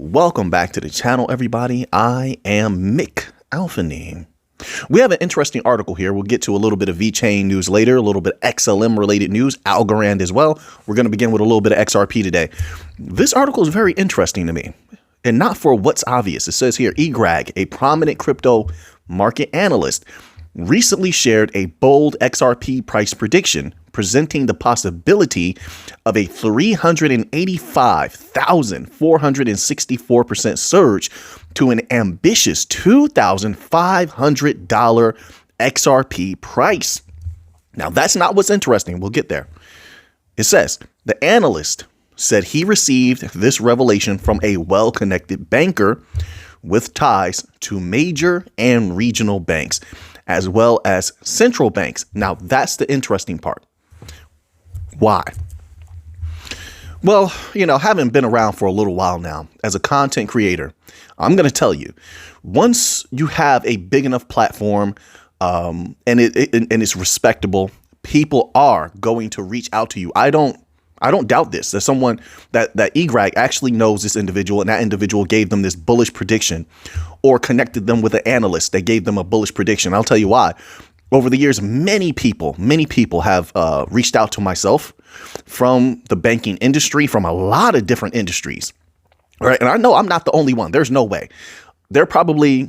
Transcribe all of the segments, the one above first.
Welcome back to the channel, everybody. I am Mick Alphanine. We have an interesting article here. We'll get to a little bit of VeChain news later, a little bit XLM related news, Algorand as well. We're going to begin with a little bit of XRP today. This article is very interesting to me, and not for what's obvious. It says here, Greg, a prominent crypto market analyst, recently shared a bold XRP price prediction, presenting the possibility of a 385,464% surge to an ambitious $2,500 XRP price. Now, that's not what's interesting. We'll get there. It says the analyst said he received this revelation from a well-connected banker with ties to major and regional banks, as well as central banks. Now, that's the interesting part. Why? Well, having been around for a little while now as a content creator, I'm going to tell you, once you have a big enough platform and it's respectable, people are going to reach out to you. I don't doubt this. There's someone that Greg actually knows this individual, and that individual gave them this bullish prediction or connected them with an analyst that gave them a bullish prediction. I'll tell you why. Over the years, many people have reached out to myself from the banking industry, from a lot of different industries. All right. And I know I'm not the only one. There's no way. There are probably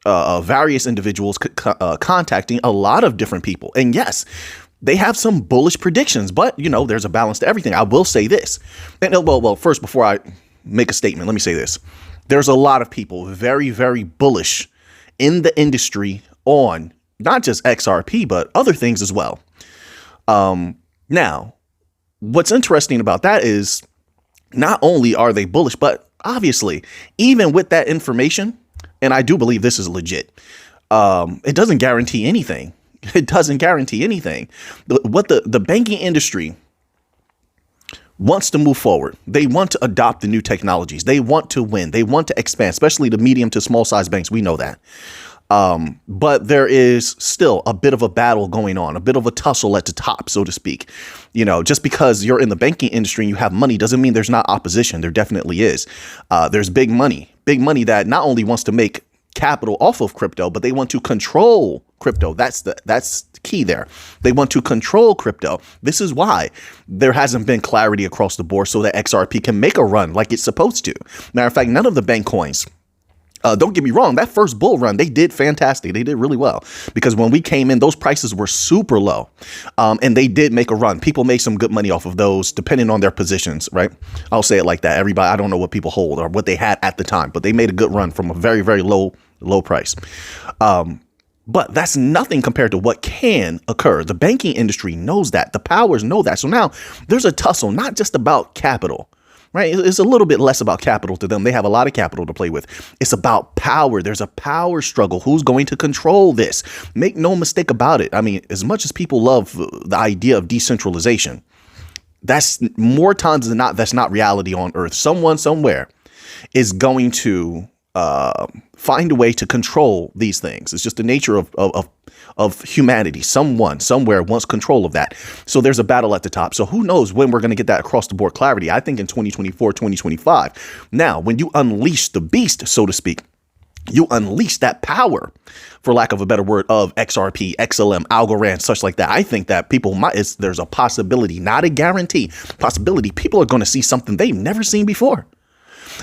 various individuals contacting a lot of different people. And yes, they have some bullish predictions, but, there's a balance to everything. I will say this. And well, first, before I make a statement, let me say this. There's a lot of people very, very bullish in the industry on not just XRP, but other things as well. Now, what's interesting about that is not only are they bullish, but obviously, even with that information, and I do believe this is legit, it doesn't guarantee anything. It doesn't guarantee anything. What the banking industry wants to move forward. They want to adopt the new technologies. They want to win. They want to expand, especially the medium to small size banks. We know that. But there is still a bit of a battle going on, a bit of a tussle at the top, so to speak. Just because you're in the banking industry and you have money doesn't mean there's not opposition. There definitely is. There's big money that not only wants to make capital off of crypto, but they want to control crypto. That's key there. They want to control crypto. This is why there hasn't been clarity across the board so that XRP can make a run like it's supposed to. Matter of fact, none of the bank coins, don't get me wrong, that first bull run, they did fantastic. They did really well because when we came in, those prices were super low and they did make a run. People made some good money off of those depending on their positions, right? I'll say it like that. Everybody, I don't know what people hold or what they had at the time, but they made a good run from a very, very low price. But that's nothing compared to what can occur. The banking industry knows that. The powers know that. So now there's a tussle, not just about capital. Right. It's a little bit less about capital to them. They have a lot of capital to play with. It's about power. There's a power struggle. Who's going to control this? Make no mistake about it. I mean, as much as people love the idea of decentralization, that's more times than not, that's not reality on Earth. Someone somewhere is going to find a way to control these things. It's just the nature of humanity. Someone somewhere wants control of that. So there's a battle at the top. So who knows when we're going to get that across the board clarity? I think in 2024, 2025. Now, when you unleash the beast, so to speak, you unleash that power, for lack of a better word, of XRP, XLM, Algorand, such like that. I think that people there's a possibility, not a guarantee, possibility. People are going to see something they've never seen before.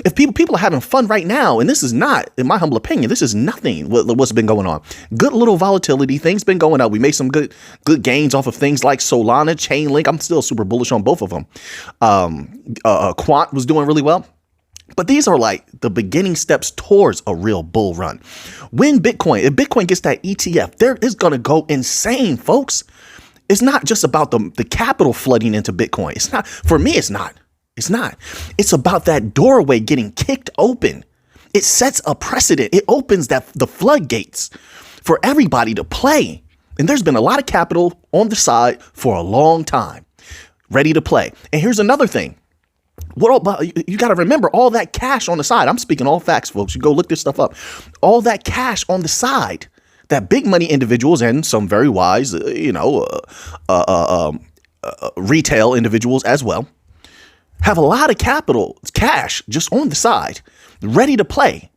If people are having fun right now, and this is not, in my humble opinion, this is nothing what's been going on. Good little volatility, things been going up. We made some good gains off of things like Solana, Chainlink. I'm still super bullish on both of them. Quant was doing really well. But these are like the beginning steps towards a real bull run. If Bitcoin gets that ETF, there is going to go insane, folks. It's not just about the capital flooding into Bitcoin. It's not, for me, it's not. It's not. It's about that doorway getting kicked open. It sets a precedent. It opens the floodgates for everybody to play. And there's been a lot of capital on the side for a long time, ready to play. And here's another thing. You got to remember all that cash on the side. I'm speaking all facts, folks. You go look this stuff up. All that cash on the side that big money individuals and some very wise, retail individuals as well have a lot of cash just on the side ready to play.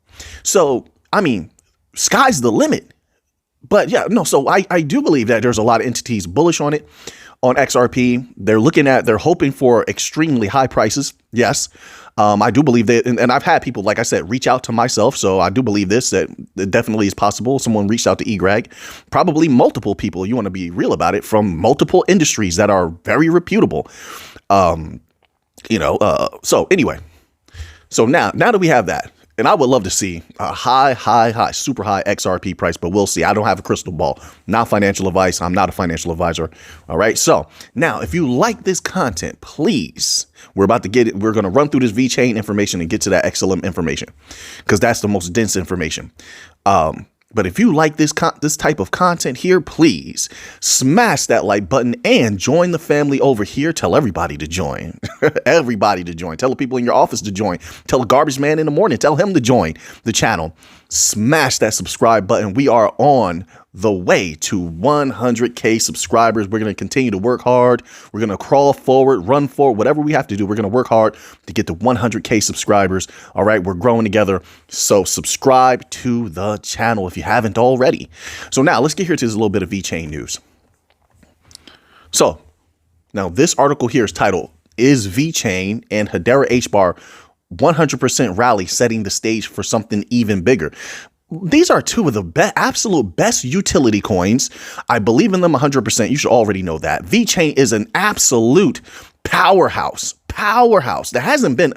So, I mean, sky's the limit. But yeah, no, so I do believe that there's a lot of entities bullish on it, on XRP. They're hoping for extremely high prices. Yes. I do believe that. And I've had people, like I said, reach out to myself. So I do believe this, that it definitely is possible. Someone reached out to eGreg, probably multiple people. You want to be real about it, from multiple industries that are very reputable. So anyway, so now that we have that, and I would love to see a super high XRP price, but we'll see. I don't have a crystal ball, not financial advice. I'm not a financial advisor. All right. So now, if you like this content, please, we're about to get it. We're going to run through this VeChain information and get to that XLM information, because that's the most dense information. But if you like this type of content here, please smash that like button and join the family over here. Tell everybody to join. Everybody to join. Tell the people in your office to join. Tell the garbage man in the morning. Tell him to join the channel. Smash that subscribe button. We are on the way to 100K subscribers. We're going to continue to work hard. We're going to crawl forward, run forward, whatever we have to do. We're going to work hard to get to 100K subscribers. All right. We're growing together. So subscribe to the channel if you haven't already. So now let's get here to this little bit of VeChain news. So now this article here is titled, "Is VeChain and Hedera HBAR 100% rally setting the stage for something even bigger?" These are two of the absolute best utility coins. I believe in them 100%. You should already know that. VeChain is an absolute powerhouse. There hasn't been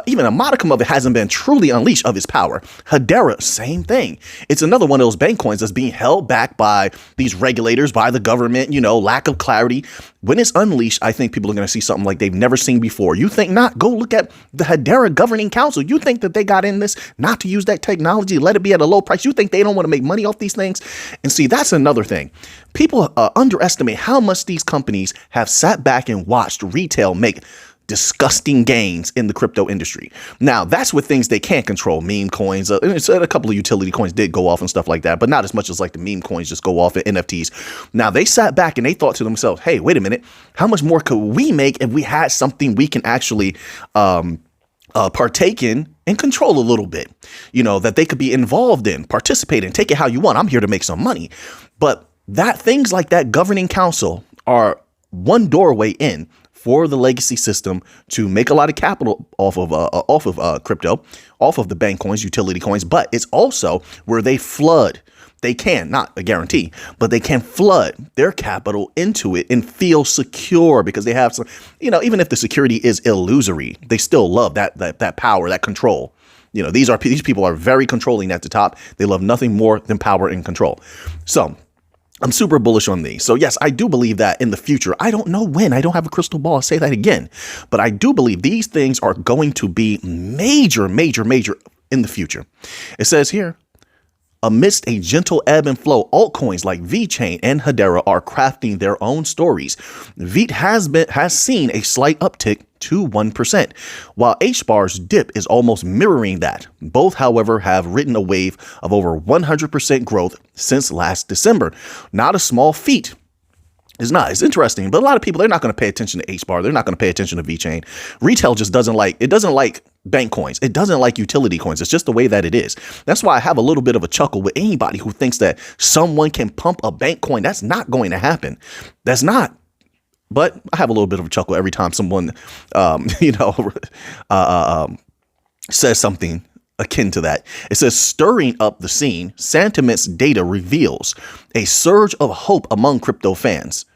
even a modicum of it hasn't been truly unleashed of its power. Hedera, same thing. It's another one of those bank coins that's being held back by these regulators, by the government, lack of clarity. When it's unleashed, I think people are going to see something like they've never seen before. You think not? Go look at the Hedera Governing Council. You think that they got in this not to use that technology, let it be at a low price? You think they don't want to make money off these things? And see, that's another thing. People underestimate how much these companies have sat back and watched retail make disgusting gains in the crypto industry. Now, that's with things they can't control. Meme coins, a couple of utility coins did go off and stuff like that, but not as much as like the meme coins just go off at NFTs. Now, they sat back and they thought to themselves, hey, wait a minute, how much more could we make if we had something we can actually partake in and control a little bit, that they could be involved in, participate in, take it how you want. I'm here to make some money. But things like that governing council are one doorway in for the legacy system to make a lot of capital off of crypto, off of the bank coins, utility coins. But it's also where they flood. They can, not a guarantee, but they can flood their capital into it and feel secure, because they have some, even if the security is illusory, they still love that power, that control. These people are very controlling at the top. They love nothing more than power and control. So I'm super bullish on these. So yes, I do believe that in the future, I don't know when, I don't have a crystal ball, I'll say that again, but I do believe these things are going to be major in the future. It says here, amidst a gentle ebb and flow, altcoins like VeChain and Hedera are crafting their own stories. VeT has seen a slight uptick to 1%, while HBAR's dip is almost mirroring that. Both, however, have ridden a wave of over 100% growth since last December. Not a small feat. It's not. It's interesting, but a lot of people, they're not going to pay attention to HBAR. They're not going to pay attention to VeChain. Retail just doesn't like bank coins. It doesn't like utility coins. It's just the way that it is. That's why I have a little bit of a chuckle with anybody who thinks that someone can pump a bank coin. That's not going to happen. That's not. But I have a little bit of a chuckle every time someone, says something akin to that. It says, stirring up the scene, Sentiment's data reveals a surge of hope among crypto fans.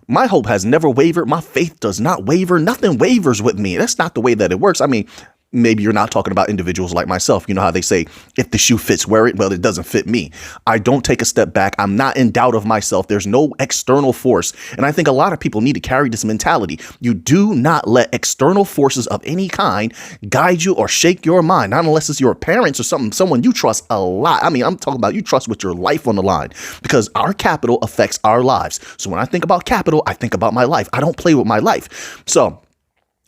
My hope has never wavered. My faith does not waver. Nothing wavers with me. That's not the way that it works. I mean, maybe you're not talking about individuals like myself. You know how they say, if the shoe fits, wear it. Well, it doesn't fit me. I don't take a step back. I'm not in doubt of myself. There's no external force. And I think a lot of people need to carry this mentality. You do not let external forces of any kind guide you or shake your mind, not unless it's your parents or someone you trust a lot. I mean, I'm talking about you trust with your life on the line, because our capital affects our lives. So when I think about capital, I think about my life. I don't play with my life. So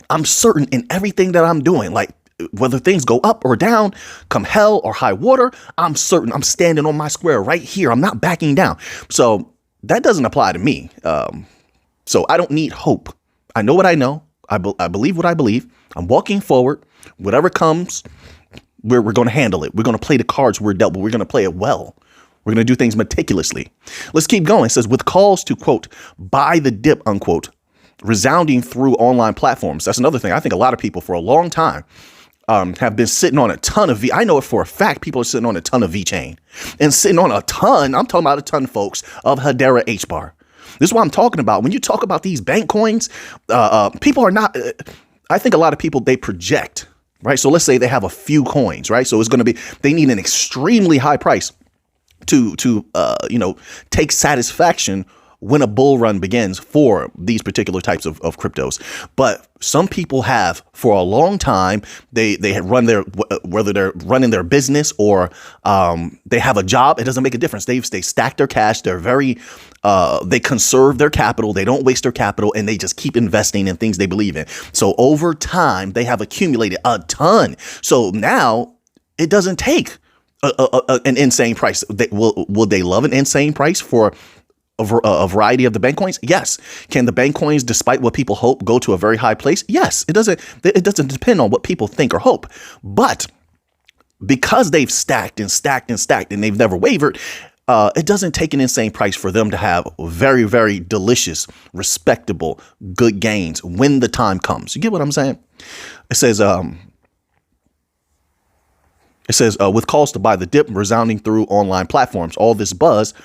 I'm certain in everything that I'm doing, like whether things go up or down, come hell or high water, I'm certain I'm standing on my square right here. I'm not backing down. So that doesn't apply to me. So I don't need hope. I know what I know. I believe what I believe. I'm walking forward. Whatever comes, we're going to handle it. We're going to play the cards we're dealt, but we're going to play it well. We're going to do things meticulously. Let's keep going. It says, with calls to, quote, buy the dip, unquote, resounding through online platforms. That's another thing. I think a lot of people for a long time have been sitting on a ton of V. I know it for a fact. People are sitting on a ton of VeChain and sitting on a ton. I'm talking about a ton, folks, of Hedera HBAR. This is what I'm talking about. When you talk about these bank coins, people are not. I think a lot of people, they project, right? So let's say they have a few coins, right? So it's going to be, they need an extremely high price to take satisfaction when a bull run begins for these particular types of cryptos. But some people have for a long time, they have run their, whether they're running their business or they have a job, it doesn't make a difference. They stack their cash. They're very, they conserve their capital. They don't waste their capital, and they just keep investing in things they believe in. So over time, they have accumulated a ton. So now it doesn't take an insane price. Will they love an insane price for a variety of the bank coins? Yes. Can the bank coins, despite what people hope, go to a very high place? Yes. It doesn't depend on what people think or hope. But because they've stacked and stacked and stacked and they've never wavered, it doesn't take an insane price for them to have very, very delicious, respectable, good gains when the time comes. You get what I'm saying? It says, with calls to buy the dip resounding through online platforms, all this buzz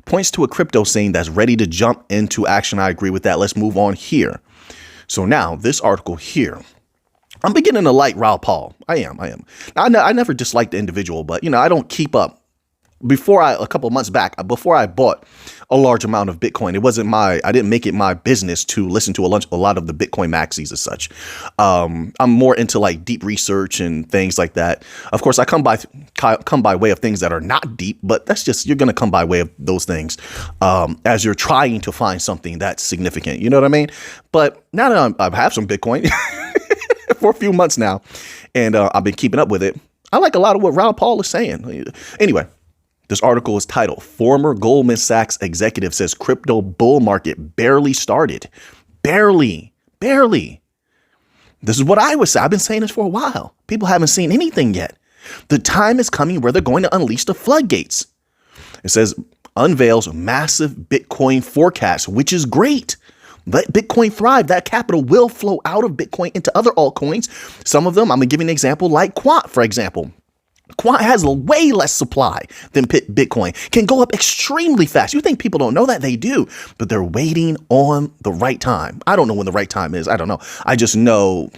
points to a crypto scene that's ready to jump into action. I agree with that. Let's move on here. So now this article here, I'm beginning to like Raoul Pal. I am. I never disliked the individual, but I don't keep up. A couple of months back, before I bought a large amount of Bitcoin, I didn't make it my business to listen to a lot of the Bitcoin maxis as such. I'm more into like deep research and things like that. Of course, I come by way of things that are not deep, but that's just, you're going to come by way of those things as you're trying to find something that's significant. You know what I mean? But now that I have some Bitcoin for a few months now, and I've been keeping up with it, I like a lot of what Raoul Pal is saying. Anyway. This article is titled, Former Goldman Sachs Executive Says Crypto Bull Market Barely Started. Barely. This is what I would say. I've been saying this for a while. People haven't seen anything yet. The time is coming where they're going to unleash the floodgates. It says, unveils massive Bitcoin forecast, which is great. Let Bitcoin thrive. That capital will flow out of Bitcoin into other altcoins. Some of them, I'm going to give you an example, like Quant, for example. Quant has way less supply than Bitcoin, can go up extremely fast. You think people don't know that? They do, but they're waiting on the right time. I don't know when the right time is. I don't know. I just know.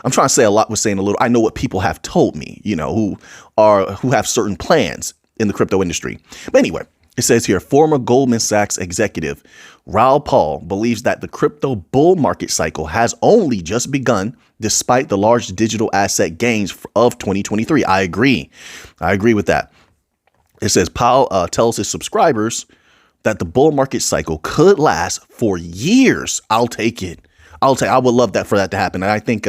I'm trying to say a lot with saying a little. I know what people have told me, who have certain plans in the crypto industry. But anyway, it says here, former Goldman Sachs executive Raoul Pal believes that the crypto bull market cycle has only just begun despite the large digital asset gains of 2023. I agree with that. It says Pal tells his subscribers that the bull market cycle could last for years. I'll take it. I would love that for that to happen. And I think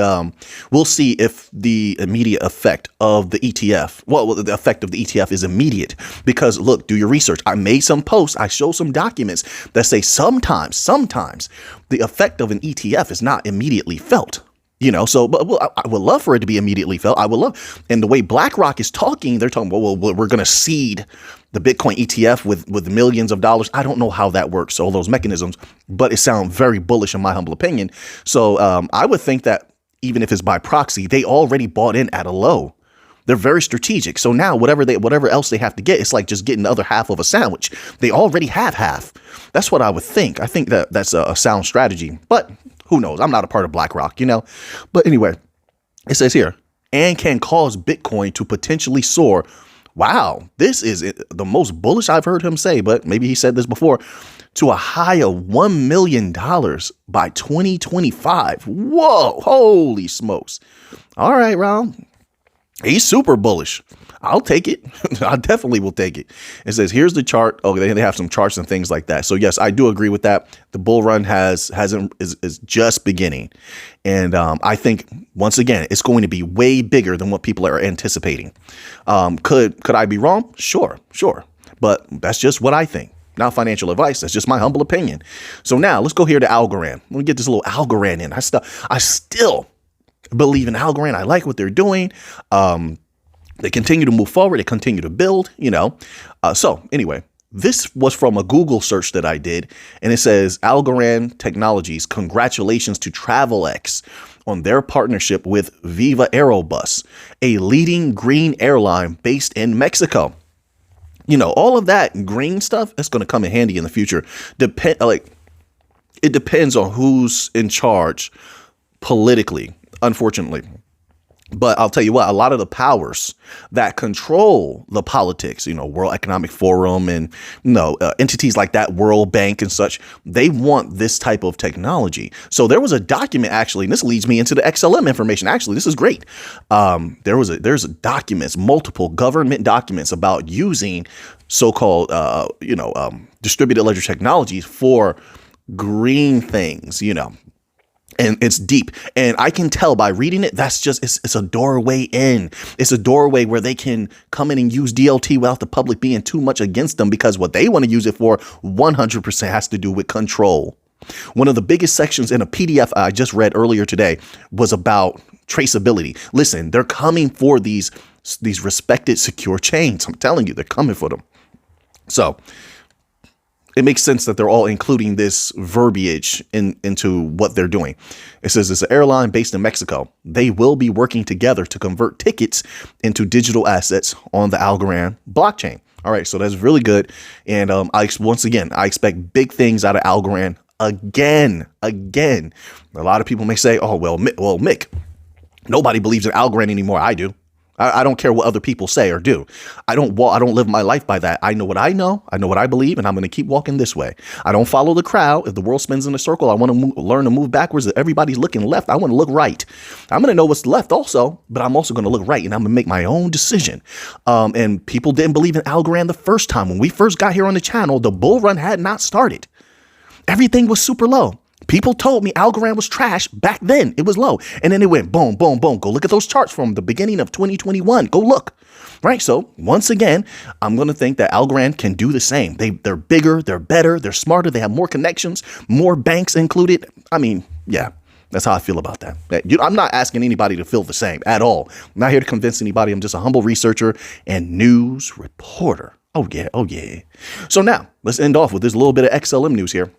we'll see if the immediate effect of the ETF, the effect of the ETF is immediate, because look, do your research. I made some posts. I show some documents that say sometimes the effect of an ETF is not immediately felt. But I would love for it to be immediately felt. I would love. And the way BlackRock is talking, they're talking, well, we're going to seed the Bitcoin ETF with millions of dollars. I don't know how that works, all those mechanisms, but it sounds very bullish in my humble opinion. So I would think that even if it's by proxy, they already bought in at a low. They're very strategic. So now whatever else they have to get, it's like just getting the other half of a sandwich. They already have half. That's what I would think. I think that's a sound strategy, but who knows? I'm not a part of BlackRock, But anyway, it says here, and can cause Bitcoin to potentially soar. Wow, this is the most bullish I've heard him say, but maybe he said this before, to a high of $1 million by 2025. Whoa, holy smokes. All right, Raoul. He's super bullish. I'll take it. I definitely will take it. It says, here's the chart. Oh, they have some charts and things like that. So yes, I do agree with that. The bull run is just beginning. And I think, once again, it's going to be way bigger than what people are anticipating. Could I be wrong? Sure. But that's just what I think. Not financial advice. That's just my humble opinion. So now let's go here to Algorand. Let me get this little Algorand in. I still believe in Algorand. I like what they're doing. They continue to move forward. They continue to build, So anyway, this was from a Google search that I did, and it says Algorand Technologies, congratulations to TravelX on their partnership with Viva Aerobus, a leading green airline based in Mexico. All of that green stuff is going to come in handy in the future. It depends on who's in charge politically, unfortunately. But I'll tell you what, a lot of the powers that control the politics, World Economic Forum and, entities like that, World Bank and such, they want this type of technology. So there was a document, actually, and this leads me into the XLM information. Actually, this is great. There's documents, multiple government documents about using so-called, distributed ledger technologies for green things, And it's deep. And I can tell by reading it, it's a doorway in. It's a doorway where they can come in and use DLT without the public being too much against them, because what they want to use it for 100% has to do with control. One of the biggest sections in a PDF I just read earlier today was about traceability. Listen, they're coming for these respected secure chains. I'm telling you, they're coming for them. So it makes sense that they're all including this verbiage into what they're doing. It says it's an airline based in Mexico. They will be working together to convert tickets into digital assets on the Algorand blockchain. All right, so that's really good. And I expect big things out of Algorand again. A lot of people may say, oh, well, Mick, nobody believes in Algorand anymore. I do. I don't care what other people say or do. I don't live my life by that. I know what I know. I know what I believe, and I'm going to keep walking this way. I don't follow the crowd. If the world spins in a circle, I want to learn to move backwards. If everybody's looking left, I want to look right. I'm going to know what's left also, but I'm also going to look right, and I'm going to make my own decision. And people didn't believe in Algorand the first time. When we first got here on the channel, the bull run had not started. Everything was super low. People told me Algorand was trash back then. It was low. And then it went boom, boom, boom. Go look at those charts from the beginning of 2021. Go look. Right. So once again, I'm going to think that Algorand can do the same. They're bigger. They're better. They're smarter. They have more connections, more banks included. I mean, yeah, that's how I feel about that. I'm not asking anybody to feel the same at all. I'm not here to convince anybody. I'm just a humble researcher and news reporter. Oh, yeah. Oh, yeah. So now let's end off with this little bit of XLM news here.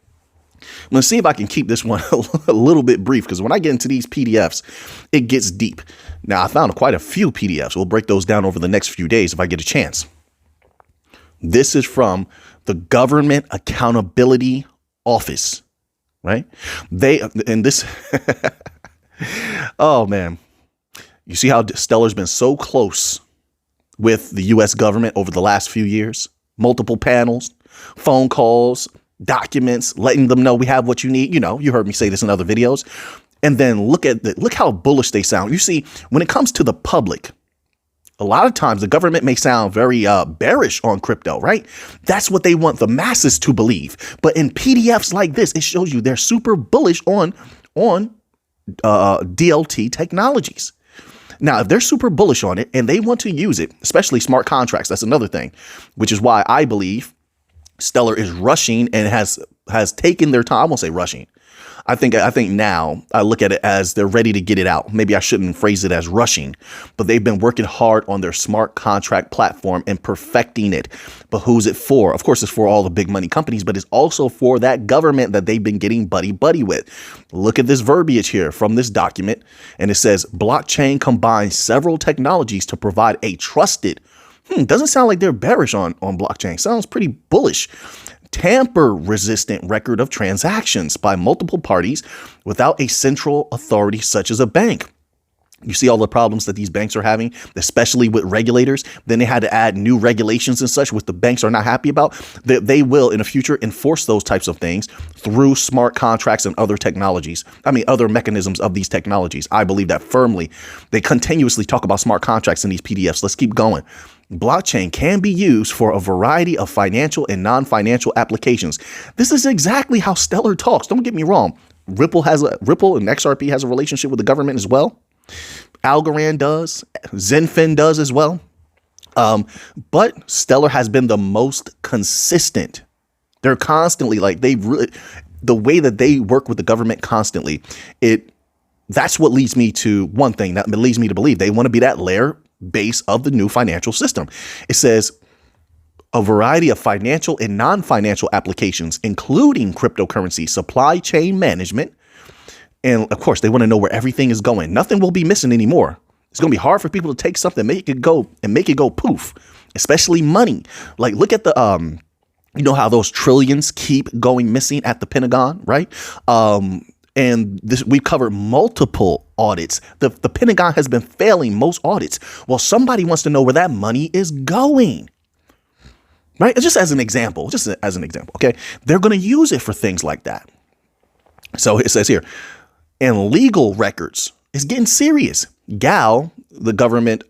I'm going to see if I can keep this one a little bit brief, because when I get into these PDFs, it gets deep. Now, I found quite a few PDFs. We'll break those down over the next few days if I get a chance. This is from the Government Accountability Office, right? Oh, man. You see how Stellar's been so close with the U.S. government over the last few years? Multiple panels, phone calls, documents, letting them know we have what you need. You heard me say this in other videos. And then look how bullish they sound. You see, when it comes to the public, a lot of times the government may sound very bearish on crypto, right? That's what they want the masses to believe. But in PDFs like this, it shows you they're super bullish on DLT technologies. Now, if they're super bullish on it and they want to use it, especially smart contracts, that's another thing, which is why I believe Stellar is rushing and has taken their time. I won't say rushing. I think now I look at it as they're ready to get it out. Maybe I shouldn't phrase it as rushing, but they've been working hard on their smart contract platform and perfecting it. But who's it for? Of course, it's for all the big money companies, but it's also for that government that they've been getting buddy with. Look at this verbiage here from this document. And it says blockchain combines several technologies to provide a trusted doesn't sound like they're bearish on blockchain. Sounds pretty bullish. Tamper-resistant record of transactions by multiple parties without a central authority such as a bank. You see all the problems that these banks are having, especially with regulators. Then they had to add new regulations and such, which the banks are not happy about. They will in the future enforce those types of things through smart contracts and other technologies. Other mechanisms of these technologies. I believe that firmly. They continuously talk about smart contracts in these PDFs. Let's keep going. Blockchain can be used for a variety of financial and non-financial applications. This is exactly how Stellar talks. Don't get me wrong. Ripple and XRP has a relationship with the government as well. Algorand does. Zenfin does as well. But Stellar has been the most consistent. They're constantly the way that they work with the government constantly. That's what leads me to one thing that leads me to believe they want to be that layer base of the new financial system. It says a variety of financial and non-financial applications, including cryptocurrency, supply chain management. And of course, they want to know where everything is going. Nothing will be missing anymore. It's going to be hard for people to take something, make it go poof, especially money. Like, look at the, you know how those trillions keep going missing at the Pentagon, right? And this, we've covered multiple audits. The Pentagon has been failing most audits. Well, somebody wants to know where that money is going, right? Just as an example, okay? They're going to use it for things like that. So it says here, and legal records is getting serious. GAL, the Government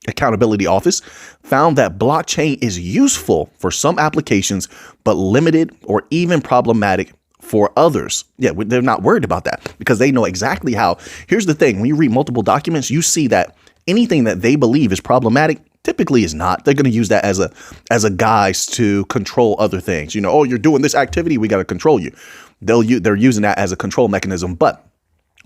Accountability Office, found that blockchain is useful for some applications, but limited or even problematic for others. Yeah, they're not worried about that because they know exactly how. Here's the thing. When you read multiple documents, you see that anything that they believe is problematic typically is not. They're going to use that as a guise to control other things. You know, oh, you're doing this activity, we got to control you. They're using that as a control mechanism. But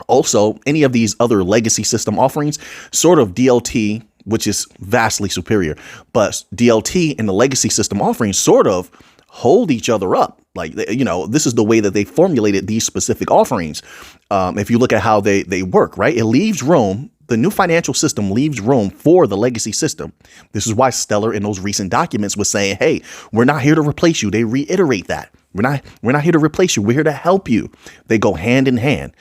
also, any of these other legacy system offerings, sort of DLT, which is vastly superior, but DLT and the legacy system offerings sort of hold each other up. Like, you know, this is the way that they formulated these specific offerings. If you look at how they work, right, it leaves room. The new financial system leaves room for the legacy system. This is why Stellar in those recent documents was saying, hey, we're not here to replace you. They reiterate that. We're not here to replace you. We're here to help you. They go hand in hand.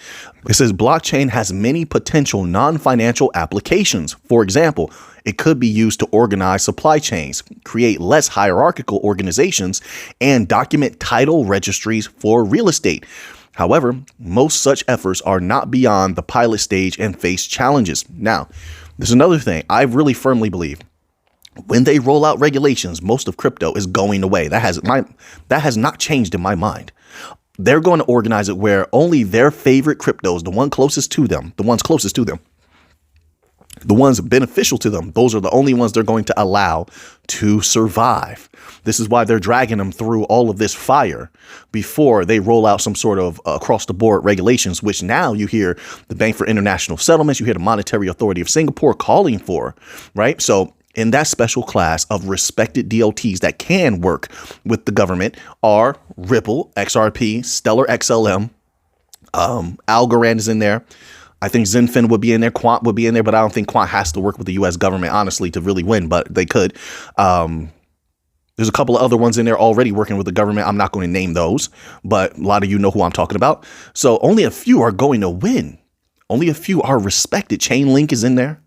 It says blockchain has many potential non-financial applications. For example, it could be used to organize supply chains, create less hierarchical organizations, and document title registries for real estate. However, most such efforts are not beyond the pilot stage and face challenges. Now, there's another thing I really firmly believe. When they roll out regulations, most of crypto is going away. That has not changed in my mind. They're going to organize it where only their favorite cryptos, the ones closest to them, the ones beneficial to them, those are the only ones they're going to allow to survive. This is why they're dragging them through all of this fire before they roll out some sort of across the board regulations, which now you hear the Bank for International Settlements, you hear the Monetary Authority of Singapore calling for, right? So in that special class of respected DLTs that can work with the government are Ripple, XRP, Stellar XLM, Algorand is in there. I think Zenfin would be in there. Quant would be in there, but I don't think Quant has to work with the U.S. government, honestly, to really win, but they could. There's a couple of other ones in there already working with the government. I'm not going to name those, but a lot of you know who I'm talking about. So only a few are going to win. Only a few are respected. Chainlink is in there.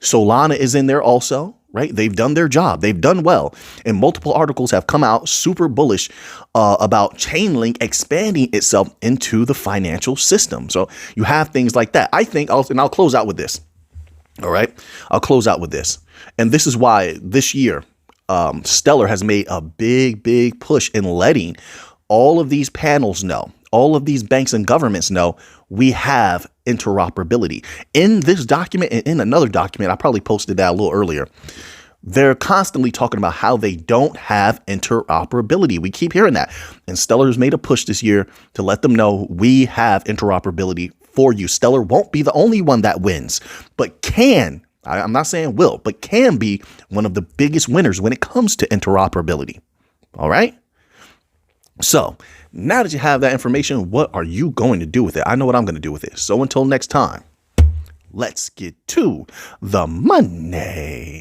Solana is in there also, right? They've done their job. They've done well. And multiple articles have come out super bullish about Chainlink expanding itself into the financial system. So you have things like that. I think, I'll close out with this. All right. I'll close out with this. And this is why this year, Stellar has made a big push in letting all of these panels know, all of these banks and governments know we have interoperability. In this document and in another document, I probably posted that a little earlier, they're constantly talking about how they don't have interoperability. We keep hearing that. And Stellar has made a push this year to let them know we have interoperability for you. Stellar won't be the only one that wins, but can, I'm not saying will, but can be one of the biggest winners when it comes to interoperability. All right. So now that you have that information, what are you going to do with it? I know what I'm going to do with it. So until next time, let's get to the money.